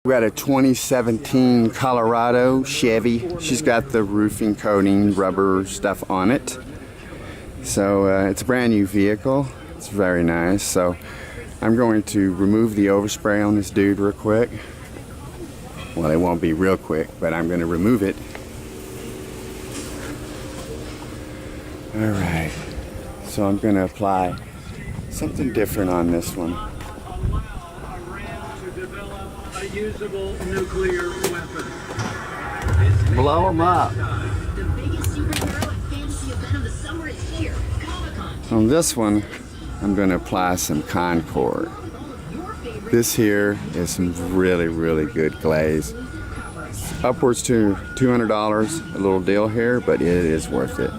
We got a 2017 Colorado Chevy. She's got the roofing coating, rubber stuff on it. So it's a brand new vehicle. It's very nice. So I'm going to remove the overspray on this dude real quick. Well, it won't be real quick, but I'm going to remove it. All right. So I'm going to apply something different on this one. Usable nuclear weapon. Blow them up. The biggest superhero and fantasy event of the summer is here. Comic-Con. On this one, I'm going to apply some Concord. This here is some really, really good glaze. It's upwards to $200, a little deal here, but it is worth it.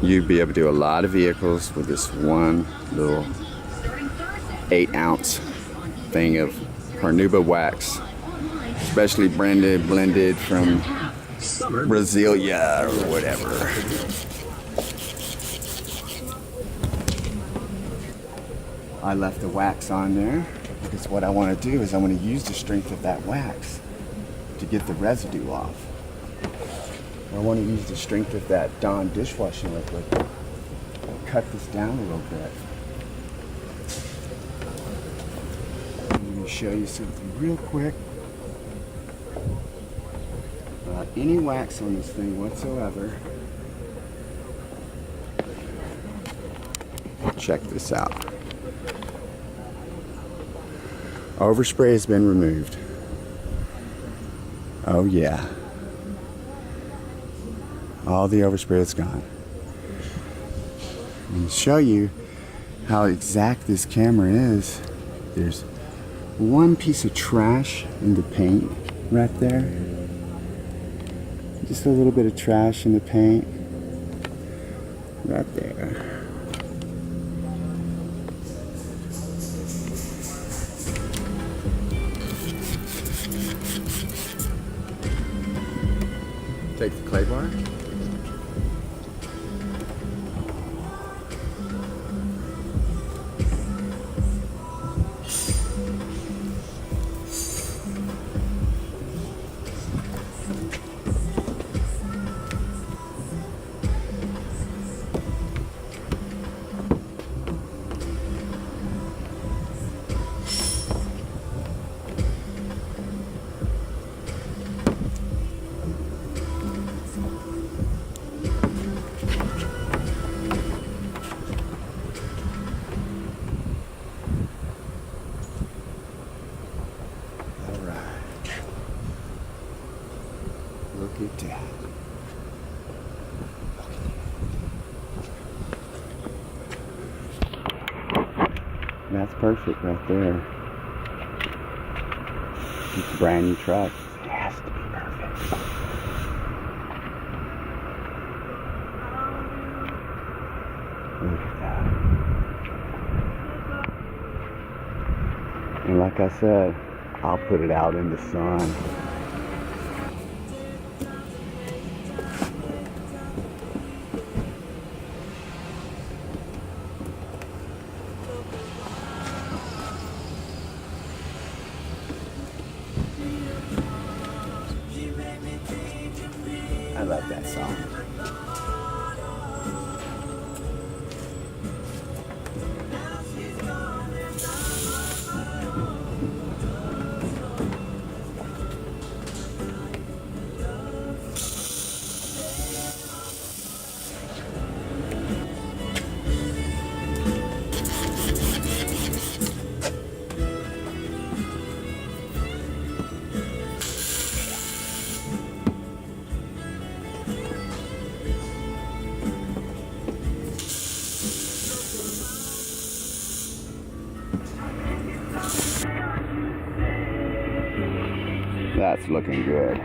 You'd be able to do a lot of vehicles with this one little 8-ounce thing of Carnauba wax. Especially blended from Brasilia or whatever. I left the wax on there because what I want to do is I want to use the strength of that wax to get the residue off. I want to use the strength of that Dawn dishwashing liquid and cut this down a little bit. I'm going to show you something real quick. Any wax on this thing whatsoever. Check this out. Overspray has been removed. Oh yeah. All the overspray is gone. I'm going to show you how exact this camera is. There's one piece of trash in the paint right there. Just a little bit of trash in the paint. Right there. Take the clay bar. Look at that. That's perfect right there. It's a brand new truck. It has to be perfect. Look at that. And like I said, I'll put it out in the sun. I love that song. That's looking good.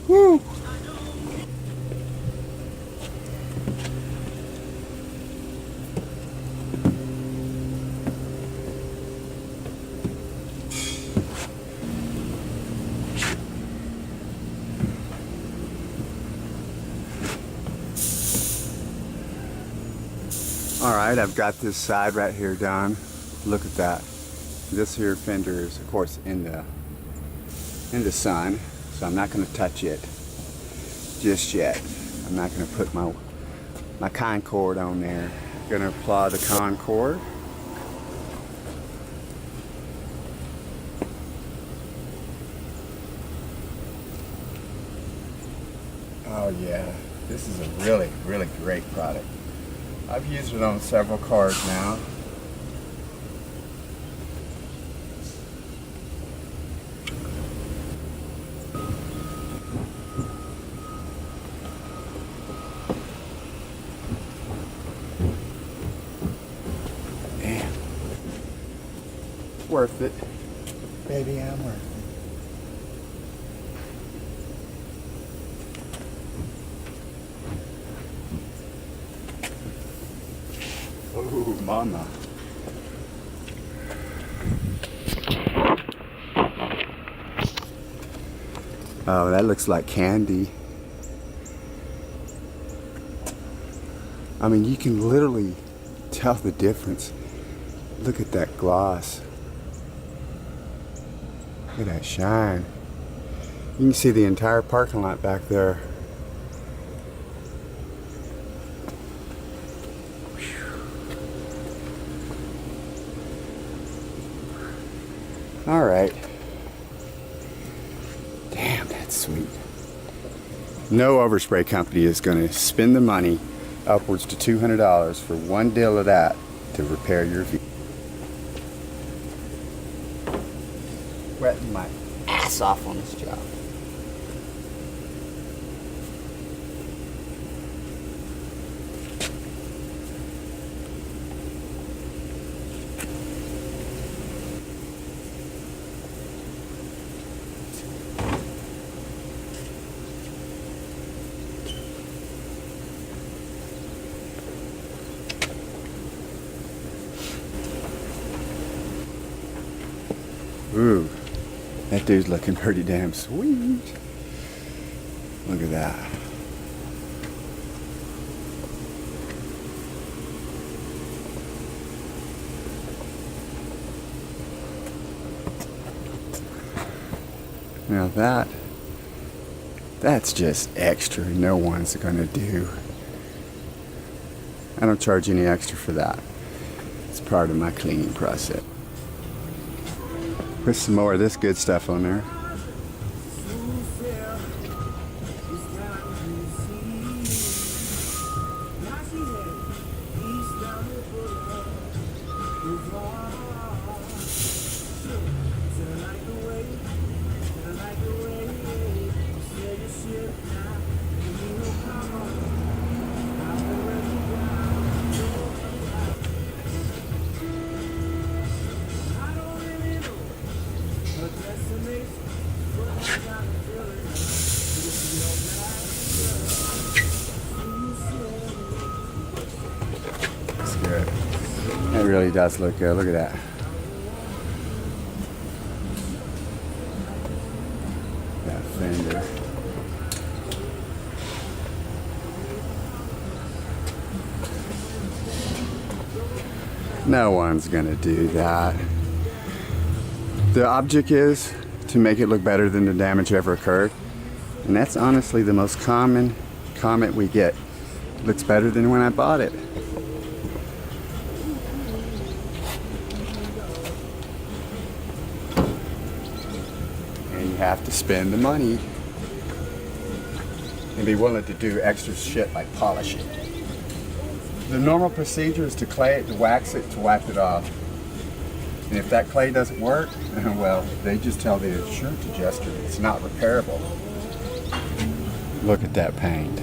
Woo! All right, I've got this side right here done. Look at that. This here fender is, of course, in the sun, so I'm not going to touch it just yet. I'm not going to put my Concord on there. I'm going to apply the Concord. Oh yeah, this is a really, really great product. I've used it on several cars now. Damn. Worth it. Baby, I'm worth it. Oh, mama. Oh, that looks like candy. I mean, you can literally tell the difference. Look at that gloss. Look at that shine. You can see the entire parking lot back there. All right. Damn, that's sweet. No overspray company is going to spend the money upwards to $200 for one deal of that to repair your vehicle. Wetting my ass off on this job. Ooh, that dude's looking pretty damn sweet. Look at that. Now that's just extra. No one's gonna do. I don't charge any extra for that. It's part of my cleaning process. Put some more of this good stuff on there. It really does look good. Look at that. That fender. No one's gonna do that. The object is to make it look better than the damage ever occurred. And that's honestly the most common comment we get. It looks better than when I bought it. Have to spend the money and be willing to do extra shit like polish it. The normal procedure is to clay it, to wax it, to wipe it off. And if that clay doesn't work, well, they just tell the insurance adjuster it's not repairable. Look at that paint.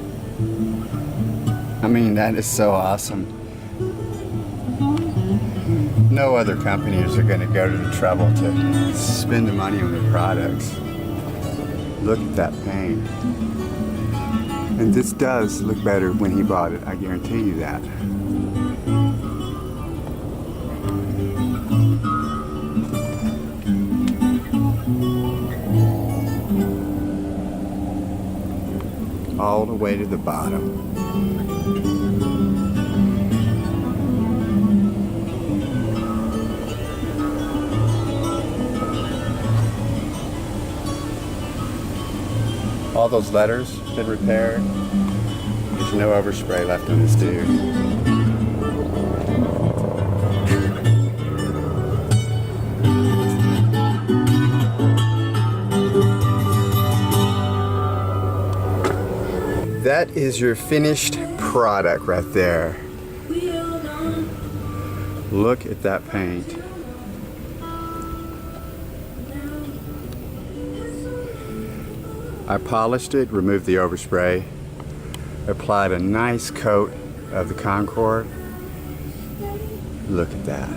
I mean, that is so awesome. No other companies are going to go to the trouble to spend the money on their products. Look at that paint. And this does look better when he bought it, I guarantee you that. All the way to the bottom. All those letters been repaired. There's no overspray left on this dude. That is your finished product right there. Look at that paint. I polished it, removed the overspray, applied a nice coat of the Concord. Look at that.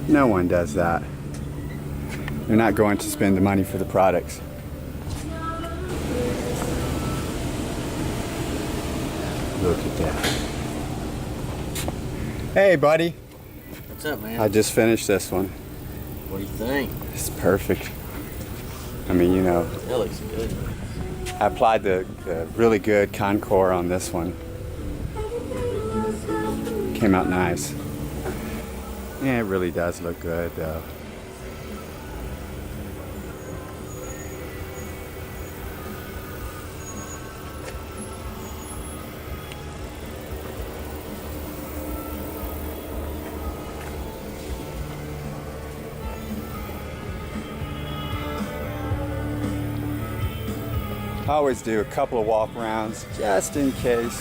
No one does that. They're not going to spend the money for the products. Look at that. Hey, buddy. What's up, man? I just finished this one. What do you think? It's perfect. I mean, you know, That looks good. I applied the really good Concord on this one. Came out nice. Yeah, it really does look good, though. I always do a couple of walk rounds just in case